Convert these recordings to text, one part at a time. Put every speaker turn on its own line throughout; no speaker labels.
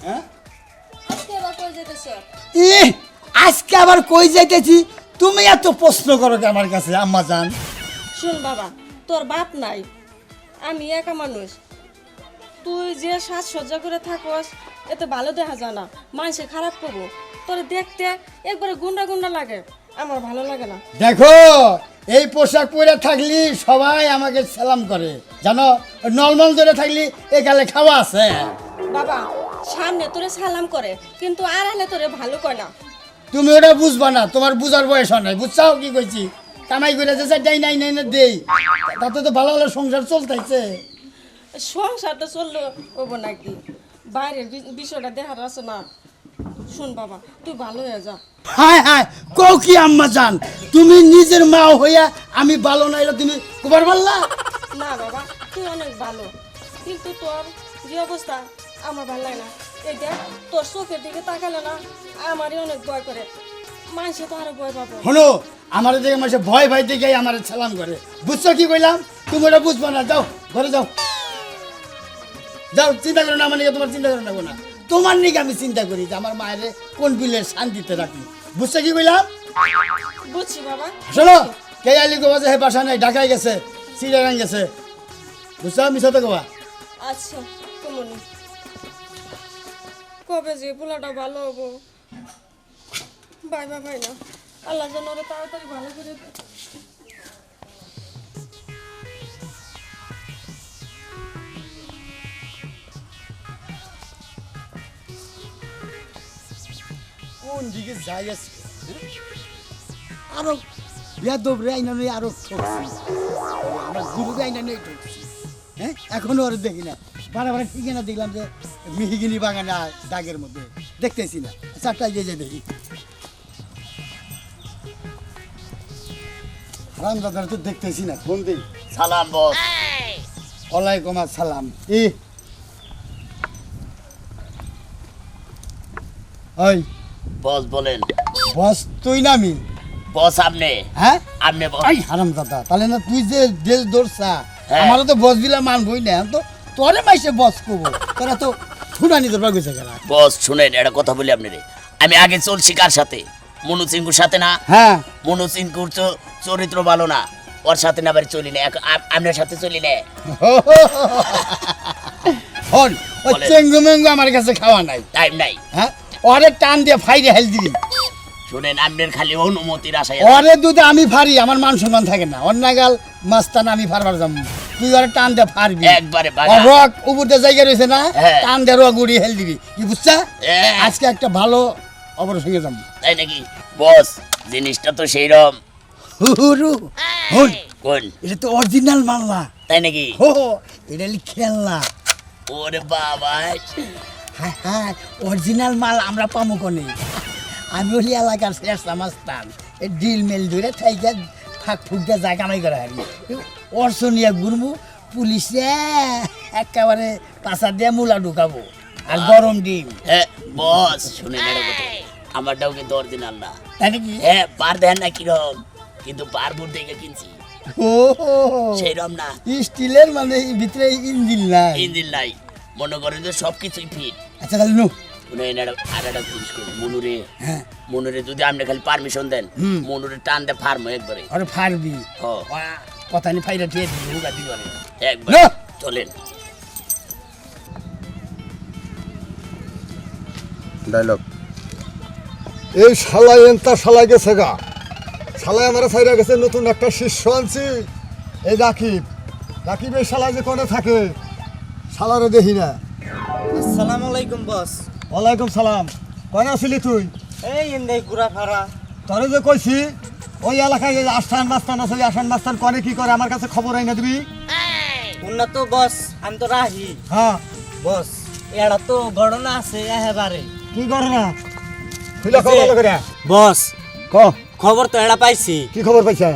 হ্যাঁ
আজকে আবার কই যেতেছ?
আজকে আবার কই যাইতেছি? তুমি এত প্রশ্ন করো কি আমার কাছে আম্মা জান?
শুন বাবা, তোর বাপ নাই, আমি একা মানুষ। তুই যে সাজসজ্জা করে থাকস এতে ভালো দেখা যায় না, মানুষে খারাপ করবো। তোর দেখতে একবারে গুন্ডা গুন্ডা লাগে, আমার ভালো লাগে না।
দেখো এই পোশাক পরে থাকলি সবাই আমাকে সালাম করে, জানো? নর্মাল ধরে থাকলি এখানে খাওয়া আছে।
বাবা সামনে তোরে সালাম করে, কিন্তু আড়ালে তোরে ভালো কয় না।
তুমি ওটা বুঝবা না, তোমার বুঝার বয়স নাই। বুঝছাও কি কইছি? কামাই করে যে দেই নাই নাই না দেই, তাতে তো ভালো ভালো সংসার চলতেছে।
সংসারটা চললো হবো নাকি? বাইরের বিষয়টা দেখার আছে না। শুন বাবা, তুই ভালো হয়ে যা।
হায় হায়, কও কি আম্মা জান? তুমি নিজের মা হইয়া আমি ভালো নাইলে তুমি কবার পারলা?
না বাবা, তুই অনেক ভালো, কিন্তু তোর যে অবস্থা আমার ভালো লাগে না। এই দেখ, তোর চোখের দিকে তাকালে না আমারই অনেক ভয় করে। মানুষে তো আরো ভয় পাবো।
হলো আমার দিকে মাসে ভয় ভয় দেখে আমার সালাম করে। বুঝছো কি কইলাম? তুমি ওটা বুঝবা না, যাও ঘরে যাও। যাও, চিন্তা করো না আমার নিকে, তোমার চিন্তা করো না না। তোমার নিকে আমি চিন্তা করি যে আমার মায়ের কোন বিলের শান্তিতে রাখি। বুঝছো কি কইলাম?
বুঝছি বাবা।
শোনো, কে আলি গোবা যে হে বাসা নাই, ঢাকায় গেছে, সিরিয়ান গেছে। বুঝছো? মিশাতে গোবা।
আচ্ছা কমনি, কবে যে পোলাটা ভালো হবো? ভাই না, আল্লাহ যেন ওরে তাড়াতাড়ি ভালো করে দে।
কোন দিকে যাই আছে? আরো বেদব রাইনা নেই, আরো আমার গুরু রাইনা নেই। হ্যাঁ, এখনো আর দেখি না। বারে ঠিকানা দেখলাম যে মিহিগিনি বাগানে দাগের মধ্যে, দেখতেছি না। চারটায় যে দেখি হারাম দাদার তো দেখতেছি না। ফোন দিই।
সালাম বস।
ওয়ালাইকুম আসসালাম। ওই
বস বলেন।
বস তুই না আমি?
বস আপনি?
হ্যাঁ
আপনি বস।
হারাম দাদা, তাহলে না তুই যে দেশ দৌড়ছা,
হ্যাঁ।
আমারও তো বস বিলা মানবই না। তো তোরে মাইসে বস করবো, তোরা তো ছুটানি তোর গেছে গেলা।
বস শুনেন, একটা কথা বলি আপনারে। আমি আগে চলছি কার সাথে? মনু চিঙ্কুর সাথে না?
হ্যাঁ,
মনু চিঙ্কুর চরিত্র ভালো না, ওর সাথে না বাড়ি চলি না, আপনার সাথে চলি না।
হন ওই
বলেন।
চেঙ্গু মেঙ্গু আমার কাছে খাওয়া নাই।
টাইম নাই।
হ্যাঁ, ওরে টান দিয়ে ফাইরে হেল দিবি।
শুনেন, আপনার খালি অনুমতির আশায়
ওরে দুধে আমি ফারি, আমার মান সম্মান থাকে না। অন্যাগাল মাস্তান আমি ফারবার যাবো, তুই ওরে টান দিয়ে ফারবি
একবারে বাগা।
আর রক উপরতে জায়গা রয়েছে না,
হ্যাঁ।
টান দিয়ে রক উড়িয়ে হেল দিবি। কি বুঝছা?
হ্যাঁ।
আজকে একটা ভালো অবর সঙ্গে যাবো।
তাই নাকি? বস জিনিসটা তো সেইরকম।
হুরু হন,
কোন?
এটা তো অরিজিনাল মাল্লা।
তাই নাকি?
হো এটা খেলনা।
ওরে বাবা,
হ্যাঁ হ্যাঁ, অরিজিনাল মাল আমরা পামো কোনে? আমি ওই এলাকার শেষা মাস্তান, এই ডিল মেল ধরে থাইকা ফাঁক ফুক দিয়ে যা কামাই করা হারি। অর্চনিয়া ঘুরবো, পুলিশে একেবারে পাশা দিয়ে মূলা ঢুকাবো আর গরম ডিম।
হ্যাঁ বস শুনেন একটা কথা, আমারটাও কিন্তু অরিজিনাল না।
তাই নাকি?
হ্যাঁ, পার দেন না কিরম, কিন্তু পারপুর দেখে কিনছি,
ও
সেইরকম না।
স্টিলের মানে ভিতরে ইঞ্জিন নাই।
ইঞ্জিন নাই, মনে করেন যে সবকিছুই ফিট।
আচ্ছা তাহলে নো।
শুনেন আর একটা জিনিস করুন, মনুরে
হ্যাঁ,
মনুরে যদি আপনি খালি পারমিশন দেন, মনুরে টান দে ফার্ম একবারে।
আরে ফারবি
ও
কথা নি ফাইরা দিয়ে দিবি হুগা দিবি
একবার
না।
চলেন।
ডায়লগ। এই শালাই এনতা শালাই গেছে গা, শালাই আমার সাইরা গেছে, নতুন একটা শিষ্য আনছি। এই রাকিব, রাকিব এই শালাই যে কোনে থাকে, শালারে দেখি না।
আসসালামু আলাইকুম বস।
ওয়ালাইকুম সালাম। কনে আসলি তুই?
এই ইন্দাই ঘুরা ফারা।
তোরে যে কইছি ওই এলাকায় যে আসান মাস্তান আছে, আসান মাস্তান করে কি করে আমার কাছে খবর আইনা দিবি।
উন্না তো বস আমি তো রাহি।
হ্যাঁ,
বস এড়া তো ঘটনা আছে একেবারে।
কি করে না তুইলা খবর করে
বস
ক,
খবর তো এড়া পাইছি,
কি খবর পাইছে?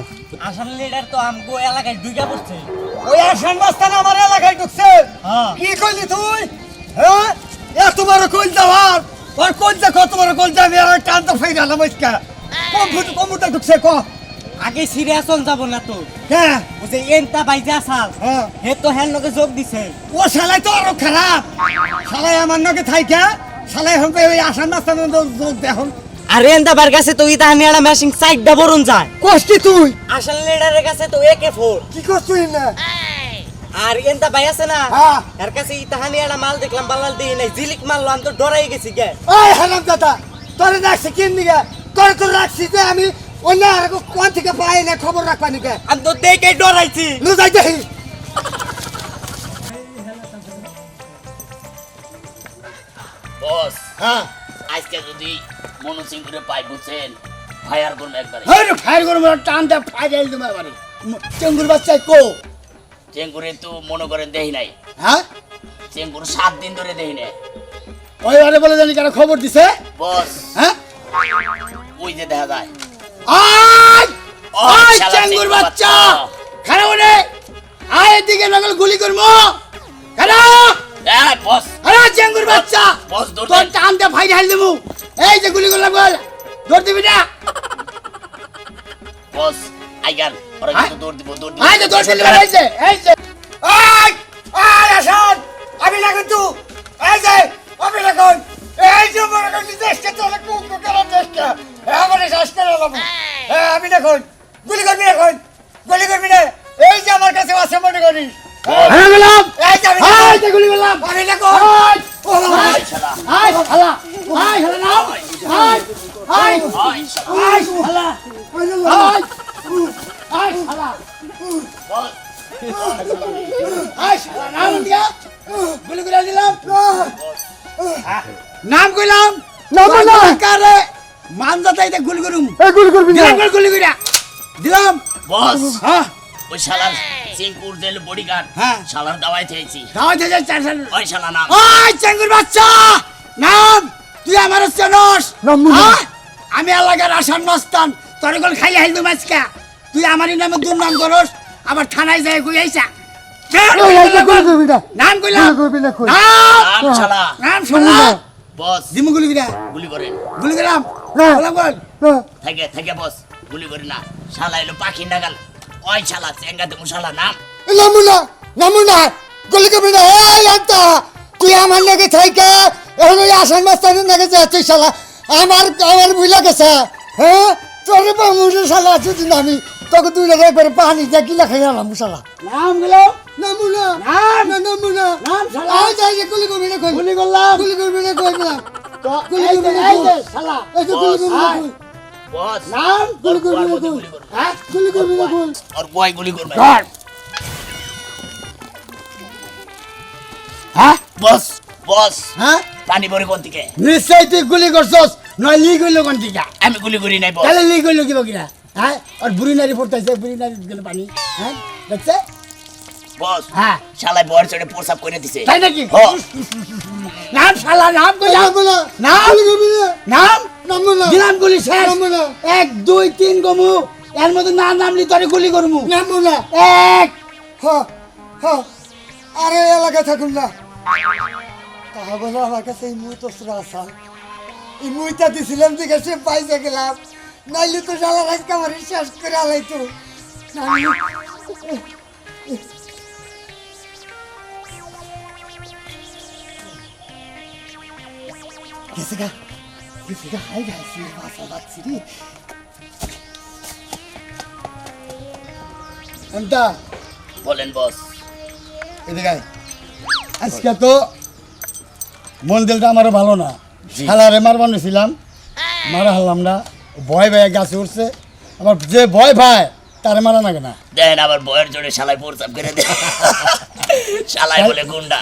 আসাম লিডার তো আমগো এলাকায় ঢুকা পড়ছে।
ওই আসান মাস্তান আমার এলাকায় ঢুকছে।
হ্যাঁ।
কি কইলি তুই? হ্যাঁ, এত বড় কইল যাওয়ার আর কইল যা কত বড় কইল যাবে আর কান তো ফাইরা না মইকা কম্পিউটার ঢুকছে ক।
আগে সিরিয়াস হন যাব না তো।
হ্যাঁ
বুঝে এনতা বাইজা আসাল
হ্যাঁ,
হে তো হেন লগে যোগ দিছে।
ও শালাই তো আরো খারাপ। শালাই আমার নকে থাইকা শালা এখন তো ওই আসার নাস্তা এখন
আরে এন্দাবার কাছে তো ইতাহানি একটা মেশিন সাইডটা বরুন যায়
কষ্টি তুই
আসল লিডারের কাছে তো AK4
কি করছ তুই না
আর এন্তা ভাই আছে না
হ্যাঁ।
এর কাছে ইতাহানি একটা মাল দেখলাম বালাল দিই নাই জিলিক মারলো আমি তো ডরাই গেছি গে
ওই হারাম দাদা তোরে রাখছি কিন নিগা তোরে তো রাখছি যে আমি অন্য আর কোন থেকে পাই না খবর রাখবা নিকে
আমি তো দেখে ডরাইছি
লু যাই দেখি
বস
হ্যাঁ
আজকে যদি মনু সিং করে পাই বুঝছেন ফায়ার করবো একবারে
আরে ফায়ার করবো টান দে ফায়ার তোমার বাড়ি চেঙ্গুর বাচ্চা কো
চেঙ্গুরে তো মনে করেন দেই নাই
হ্যাঁ
চেঙ্গুর 7 দিন ধরে দেই নাই
ওইবারে বলে জানি কেন খবর দিছে
বস
হ্যাঁ
ওই যে দেখা যায়
আয়
ওই
আয়
শালা
চেঙ্গুর
চেঙ্গুর
বাচ্চা
বাচ্চা।
খারাপ রে আয় এদিকে নগল গুলি করবো খারাপ
এই বস
আরে চেঙ্গুর বাচ্চা
বস দৌড়
তোর
দেন।
টান দে ফাইট হাল দেবো এই যে গুলি করলাম বল দৌড় দিবি না
বস আইগান ওরা
হ্যাঁ?
কিন্তু দৌড় দিব
আয় যে দৌড় দিবি এই যে
আয় আয় আসান আমি না কিন্তু এই যে আমি না কোন এই যে মনে করি দেশকে তোরে কুকু করে দেশকে আমারে শ্বাস করে লাভ আমি না কোন গুলি করবি না কোন গুলি করবি না এই যে আমার কাছে আছে মনে করিস
আরে গেলাম
এই যে আমি
আয় যে গুলি করলাম
আমি না কোন
আয় শালা
আয় হালা আয় হালা নাও আয় আয়
আয় শালা
আয় হালা আয় আয় হালা
বস
আয় শালা নাম দিয়া গুলি করে দিলাম নাম কইলাম
নাম না।
কারে মান যাতাইতে গুলি করুম
এই গুলি করবি না
দিলাম গুলি কইরা দিলাম
বস
হ্যাঁ
ওই শালার সিংপুর জেল বডিগার্ড
হ্যাঁ।
শালার দাওয়াই থেয়েছি
দাও দে চার সাল
ওই শালা নাম
ওই চেঙ্গুর বাচ্চা নাম তুই আমার চেনস
নাম মুনি।
হ্যাঁ? আমি এলাকার আসাম মস্তান তোর গল খাই হাইলু মাছকা তুই আমারই নামে দুর্নাম করস আবার থানায় যায় কই আইছা
ওই এই যে গুলি করবি না
নাম কইলাম
গুলি করবি না কই
নাম
নাম শালা
নাম শোনা
বস
দিমু গুলি কইরা
গুলি করেন
গুলি কইলাম
না।
বললাম বল
না
থেকে থেকে বস গুলি করি না শালা এলো পাখি নাগাল ওই শালা চেঙ্গা দেবো শালা নাম
নামুনা গুলি করবি না এই আন্তা তুই আমার নাকি থাইকা এখন ওই আসান মাস্তানের নাকি যাচ্ছিস শালা আমার বুঝলা গেছে হ্যাঁ তোর বামুরে শালা যদি নামি তোকে তুই একবারে পানি দিয়ে গিলা খাই আলাম শালা
নাম গেলাম
নামুনা
নাম
নামুনা
নাম শালা
আয় যাই যে গুলি করবি না কই
গুলি করলাম
গুলি করবি না কই না
তো
গুলি
এই যে,
করবি না
এই যে,
কই
শালা
এই যে গুলি করবি না
আয়।
কই
বস
নাম
গুলি করবি না
ওর
কই
গুলি করবি।
হ্যাঁ
গুলি করবি না কই
আর বয় গুলি করবে
ধর হ্যাঁ
বস বস
হ্যাঁ
পানি ভরে কোন থেকে
নিশ্চয় তুই গুলি করছস নয় লি গইল কোন দিকা
আমি গুলি করি নাই বস
তাহলে লি গইল কিবা কিনা হ্যাঁ আর বুড়ি নারী পড়তেছে বুড়ি নারী গেলে পানি হ্যাঁ দেখছে
বস
হ্যাঁ
শালা বয়ের চড়ে প্রসাব করে দিছে
তাই নাকি
হ
নাম শালা নাম কইলাম
নামুনা
নাম
গুলি করবি না
নাম
নামুনা
দিলাম গুলি শেষ
নামুনা
1 2 3 গমু এর মধ্যে না নামলি তোরে গুলি করমু
নামুনা
1
হ্যাঁ হ্যাঁ আরে এলাকায় থাকুন না তাহা বলে আমার কাছে এই মুই তো আসা এই মুইটা দিছিলাম দিকে সে পাইতে গেলাম নাইলে তো শালা রাজকে আমার শেষ করে আলাইতো গেছে গা হাই গাইছি বাসা বাচ্চি রে
এমটা
বলেন বস
এদিকে আয়। আজকে তো মন দিলটা আমারও ভালো না
জি।
শালারে মারবার নিছিলাম মারা হলাম না ভয় ভয়ে গাছে উঠছে আবার যে ভয় ভাই তারে মারা না কেনা
দেন আবার বয়ের চড়ে শালাই প্রসাব করে দে শালাই বলে গুন্ডা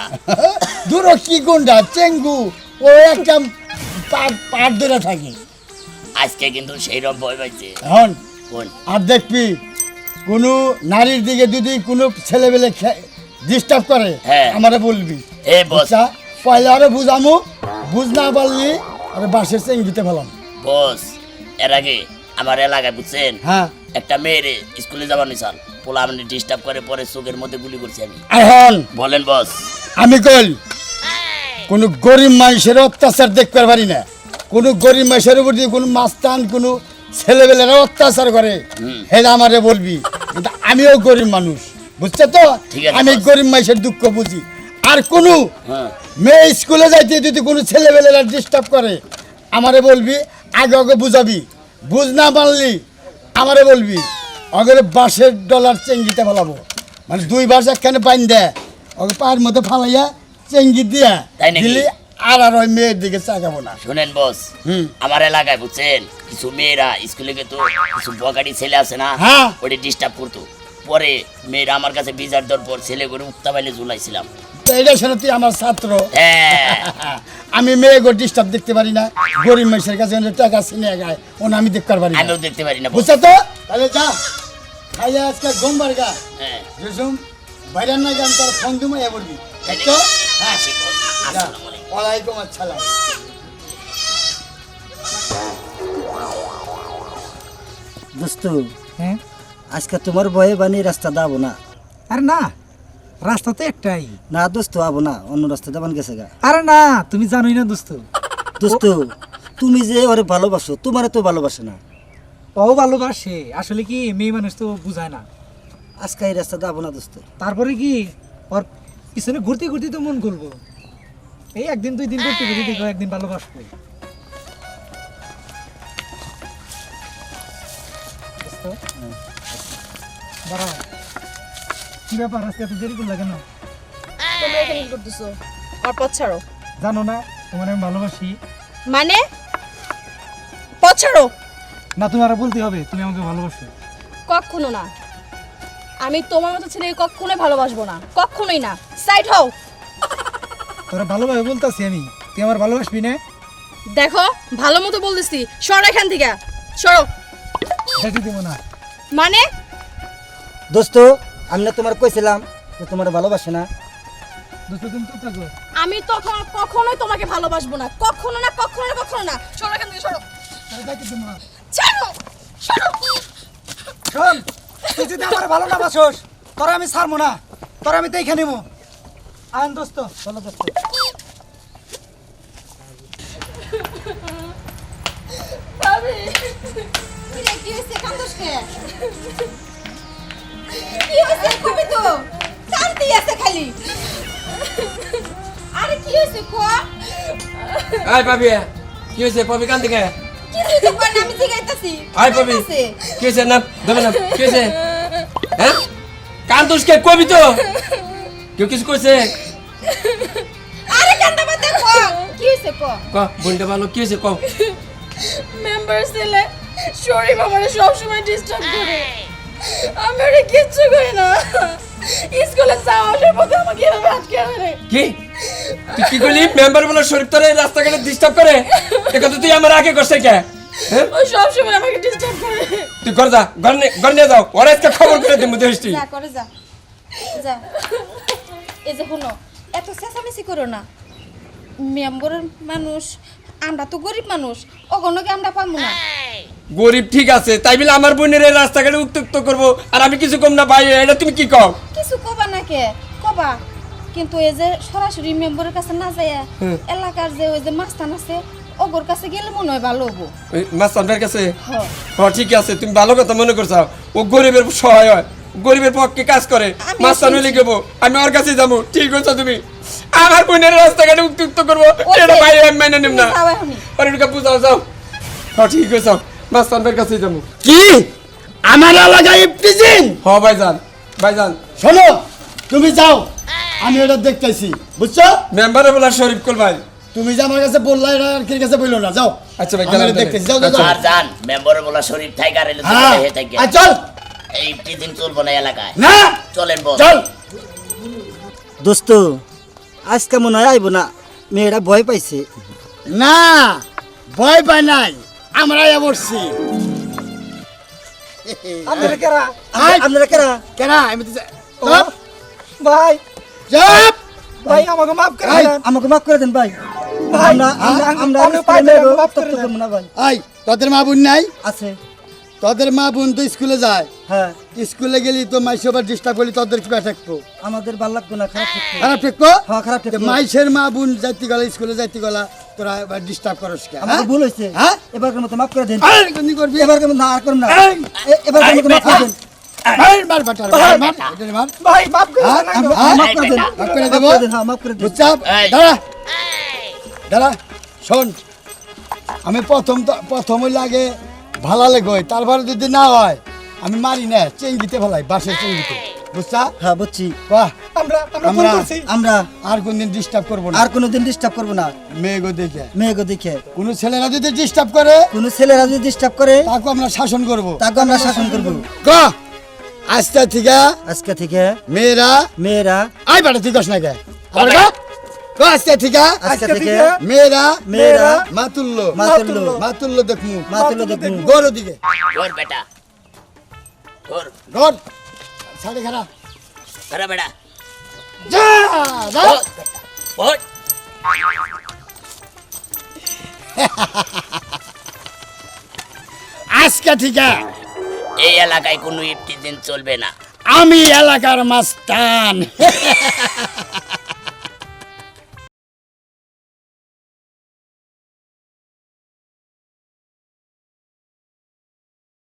দূর কি গুন্ডা চেঙ্গু ও একটা পাট ধরে থাকি
আজকে কিন্তু সেই রকম ভয় পাইছে
এখন
কোন
আর দেখবি কোনো নারীর দিকে যদি কোনো ছেলেবেলে ডিস্টার্ব করে
হ্যাঁ।
আমারে বলবি
এ বস
আচ্ছা পয়লা আরে বুঝামু বুঝ না পারলি আরে বাসের চেঙ্গিতে ফেলাম
বস এর আগে আমার এলাকায় বুঝছেন
হ্যাঁ
একটা মেয়েরে স্কুলে যাবার নিশাল পোলা আমি ডিস্টার্ব করে পরে চোখের মধ্যে গুলি করছি আমি
এখন
বলেন বস
আমি কইল কোন গরিব মানুষের অত্যাচার দেখতে পারি না কোন গরিব মানুষের উপর দিয়ে কোনো মাস্তান কোনো ছেলেবেলেরা অত্যাচার করে হেলা আমারে বলবি কিন্তু আমিও গরিব মানুষ বুঝছো তো
ঠিক আছে,
আমি
বস।
গরিব মানুষের দুঃখ বুঝি আর কোনো
হ্যাঁ
মেয়ে স্কুলে যাইতে যদি কোনো ছেলেবেলেরা ডিস্টার্ব করে আমারে বলবি, আগে আগে বুঝাবি, বুঝ না পারলি আমারে বলবি, অগরে বাঁশের ডলার চেঙ্গিতে ফেলাবো, মানে 2 বাঁশ একখানে বাইন দেয় ওকে পায়ের মধ্যে ফালাইয়া চেঙ্গি দিয়া
তাই নাকি?
দিলি আর ওই মেয়ের দিকে চাকাবো না।
শুনেন বস,
হুম।
আমার এলাকায় বুঝছেন কিছু মেয়েরা স্কুলে গেতো, কিছু বগাড়ি ছেলে আছে না,
হ্যাঁ।
ওটা ডিস্টার্ব করতো। পরে মেয়েরা আমার কাছে বিচার দেওয়ার পর ছেলে করে উত্তা পাইলে ঝুলাইছিলাম।
তো এটা শোনো, তুই আমার ছাত্র,
হ্যাঁ
আমি মেয়ে গো ডিস্টার্ব দেখতে পারি না, গরিব মানুষের কাছে অনেক টাকা ছিনে গায় ওনা আমি দেখতে পারি না,
আমিও দেখতে পারি না বস।
বুঝছো তো? তাহলে যা খাইয়া আজকে গোমবার গা
হ্যাঁ
জুসুম বাইরান না গান তোর ফোন দিমো এ বলবি, দেখছো? হ্যাঁ
আসি বস।
যা।
আসসালামু আলাইকুম।
ওয়ালাইকুম আসসালাম।
দোস্ত, হ্যাঁ আজকে তোমার বয়ে বানিয়ে রাস্তা দাবো না।
আরে না, রাস্তা তো একটাই।
না দোস্ত, আবো না, অন্য রাস্তা দাবান গেছে গা।
আরে না, তুমি জানোই না দোস্ত,
দোস্ত, তুমি যে ওরে ভালোবাসো, তোমারে তো ভালোবাসে না।
ও ভালোবাসে, আসলে কি মেয়ে মানুষ তো বুঝায় না।
আজকে এই রাস্তা দাবো না দোস্ত।
তারপরে কি ওর পিছনে ঘুরতে ঘুরতে তো মন করবো, এই 1 দিন 2 দিন ঘুরতে ঘুরতে দেখো একদিন ভালোবাসবো। দোস্ত, দাঁড়াও, কি ব্যাপার আজকে এত দেরি করলে কেন?
তোমরা এখানে কি করতেছো? আর পথ ছাড়ো।
জানো না তোমার আমি ভালোবাসি?
মানে পথ ছাড়ো।
না, তোমার বলতে হবে তুমি আমাকে ভালোবাসো।
কখনো না, আমি তোমার মতো ছেলেকে কখনোই ভালোবাসবো না, কখনোই না। সাইড হও।
তোরা ভালোভাবে বলতাছি আমি, তুই আমার ভালোবাসবি না?
দেখো ভালো মতো বলতেছি, সরো এখান থেকে, সরো।
দেখি দিব না।
মানে
দোস্ত, আমি না তোমার কইছিলাম যে তোমার ভালোবাসে না।
দোস্ত তুমি চুপ থাকো।
আমি তখন কখনোই তোমাকে ভালোবাসবো না, কখনো না, কখনো না, কখনো না। সরো এখান থেকে, সরো,
আরে দেখি দিব না।
ছাড়ো, সরো।
শোন, তুই যদি আমার ভালো না বাসোস, তোরা আমি ছাড়বো না, তোরা আমি দেখে নেবো। আন দোস্ত, চলো দোস্ত।
কি হয়েছে? কান্দোস কে? কি হয়েছে? কবি তো কান্দি আছে খালি। আরে কি হয়েছে কো?
আয় পাবি, কি হয়েছে? পাবি কান থেকে?
কিছু তো কই না, আমি জিগাইতাছি।
আয় পাবি, কি হয়েছে? না দেবে না, কি হয়েছে? হ্যাঁ কান্দুসকে কবি তো, কেউ কিছু কইছে?
আরে কান্দা বাদে কো, কি হয়েছে কো?
ক বোনটা ভালো, কি হয়েছে কও?
মেম্বার ছেলে শরীফ আমারে সবসময় ডিস্টার্ব করে, আমি ওরে কিচ্ছু করি না। স্কুলে যাওয়া আসার পথে আমাকে এভাবে আটকে রাখে।
কি তুই কি করলি? মেম্বার বলে শরীফ তোরে রাস্তাঘাটে ডিস্টার্ব করে, এটা তো তুই আমার আগে করছে কে? হ্যাঁ
ও সবসময় আমাকে ডিস্টার্ব করে।
তুই ঘর যা, ঘর নিয়ে যাও, ওরা আজকে খবর করে দিব দেশটি।
যা করে যা, যা। এই যে শুনো, এত চেঁচামেচি করো না। মেম্বারের মানুষ, আমরা তো গরিব মানুষ, ওগুলোকে আমরা পাবো না।
গরিব ঠিক আছে, তাই বলে আমার বোনের এই রাস্তাঘাটে উত্তক্ত করবো আর আমি কিছু কম না ভাই, এটা তুমি কি কও?
কিছু কবা না কে কবা, কিন্তু এই যে সরাসরি মেম্বারের কাছে না যায়, এলাকার যে ওই যে মাস্তান আছে ওগোর কাছে গেলে মনে হয় ভালো হবো।
ওই মাস্টারটার কাছে?
হ্যাঁ।
হ্যাঁ ঠিক আছে, তুমি ভালো কথা মনে করছো। ও গরিবের সহায় হয়, গরিবের পক্ষে কাজ করে,
আমি
মাস্টার হলে গেবো, আমি ওর কাছে যাবো। ঠিক আছে, তুমি আমার বোনের রাস্তাঘাটে উত্তক্ত করবো,
ওকে।
এটা ভাই আমি মেনে নিব না।
তুমি যাও এখনই।
আরে এটা বুঝাও, যাও। হ্যাঁ ঠিক আছে, মাস্টারের কাছে যাবো।
কি আমার এলাকায় ইফতিজিং?
হ ভাইজান, ভাইজান
শোনো, তুমি যাও, আমি এটা দেখতেছি, বুঝছো?
মেম্বারে বলা শরীফ কল ভাই।
তুমি যে আমার কাছে বললা, এটা আর কি কাছে বললো না, যাও।
আচ্ছা ভাই,
আমি
গেলাম
এটা
তাহলে।
দেখতেছি, যাও যাও, যাও।
আর জান মেম্বারে বলা শরীফ থাইকা রেলে
হ্যাঁ,
হে থাইকা।
আর চল
এই টিদিন চলবো না এলাকায়,
না,
চলেন বস।
চল।
দোস্ত, আজকে মনে হয় আইব না, মেয়েরা ভয় পাইছে।
না, ভয় পাই নাই, আমরা বসছি।
আপনারা কারা?
আপনারা কেরা?
কেন আমি তো
ও, ভাই,
চুপ।
ভাই আমাকে মাফ করে
ভাই,
দেন।
আমাকে মাফ করে দেন ভাই।
ভাই,
আমরা
আমি পাই না, আমাকে মাফ করে
উত্তক্ত
দেন।
করবো না ভাই।
আই, তোদের মা বোন নাই?
আছে,
তোদের মা বোন তো স্কুলে যায়,
হ্যাঁ।
স্কুলে গেলি তো মাইসে আবার ডিস্টার্ব করলি, তোদের কি থাকবো?
আমাদের ভাল লাগতো না, খারাপ থাকতো।
খারাপ থাকবো?
হ্যাঁ, খারাপ থাকতো।
মাইসের মা বোন যাইতে গেলে, স্কুলে যাইতে গেলা, তোরা এবার ডিস্টার্ব করস কে?
আমাকে ভুল হয়েছে,
হ্যাঁ?
এবারকার মতো মাফ করে দেন।
আর কোনদিন করবি?
এবারকার মতো না আর করুন না,
এই!
এবারকার মতো মাফ করে দেন।
মার মার বেটা মার মার এটারে মার
ভাই মাফ করে
হ্যাঁ,
দেন না গো।
হ্যাঁ,
মাফ করে দেন
মাফ করে দেবো
হ্যাঁ মাফ করে দেন
বুঝছা
এই।
দাঁড়া দাঁড়া শোন আমি প্রথমই লাগে ভালালে গই তারপরে যদি না হয় আমি মারি না চেঙ্গিতে ফেলাই বাসের চেঙ্গিতে বুঝছা
হ্যাঁ বুঝছি
বাহ
আমরা আমরা ভুল
আমরা
করছি
আমরা
আর কোনদিন ডিস্টার্ব করবো না
আর কোনোদিন ডিস্টার্ব করবো না
মেয়েগো দেখে
মেয়েকে দেখে
কোনো ছেলেরা যদি ডিস্টার্ব করে
কোনো ছেলেরা যদি ডিস্টার্ব করে
তাকে আমরা শাসন করবো
তাকে আমরা শাসন করবো
গ আজকে থেকে
আজকে থেকে
মেয়েরা
মেয়েরা
আই বেটা তুই কস না কে আবার গ গ আজকে থেকে
আজকে থেকে
মেয়েরা
মেয়েরা
মাতুল্য
মাতুল্য
মাতুল্য দেখমু
মাতুল্য দেখবো
গরু দিকে
ওর বেটা ওর
গর সাড়ে খারা
ধরা বেটা
যা যা
ওর ওর
আজকে থেকে
এই এলাকায় কোনো ইফতিজিন চলবে না
আমি এলাকার মাস্তান